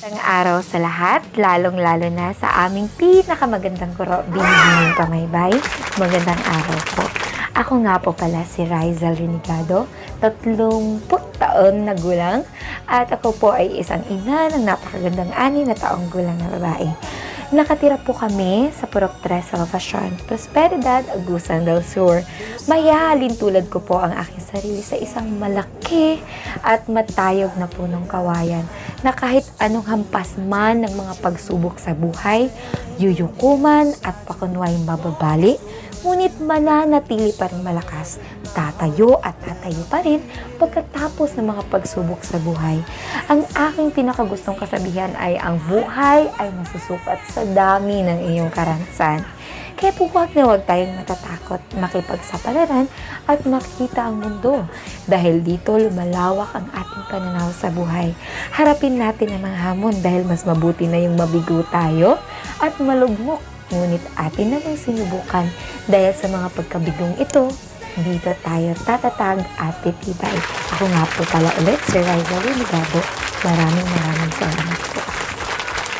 Ang araw sa lahat, lalong-lalo na sa aming pinakamagandang guro, Binibining Pamaybay. Magandang araw po. Ako nga po pala si Rizal Renegado, 30 taon na gulang, at ako po ay isang ina ng napakagandang 6 na taong gulang na babae. Nakatira po kami sa Purok 3 Salvacion, Prosperidad, Agusan del Sur. Mayahalin tulad ko po ang aking sarili sa isang malaki at matayog na punong kawayan na kahit anong hampas man ng mga pagsubok sa buhay, yuyukuman at pakunway mababali, ngunit mananatili pa rin malakas, tatayo at tatayo pa rin pagkatapos ng mga pagsubok sa buhay. Ang aking pinakagustong kasabihan ay ang buhay ay masusukat sa dami ng iyong karanasan. Kaya po huwag na huwag tayong natatakot makipagsapalaran at makita ang mundo. Dahil dito lumalawak ang ating pananaw sa buhay. Harapin natin ang mga hamon dahil mas mabuti na yung mabigo tayo at malugmok. Ngunit atin namang sinubukan dahil sa mga pagkabigong ito, dito tayo tatatag at titibay. Ako nga po pala ulit, si Rizal Renegado. Maraming salamat po.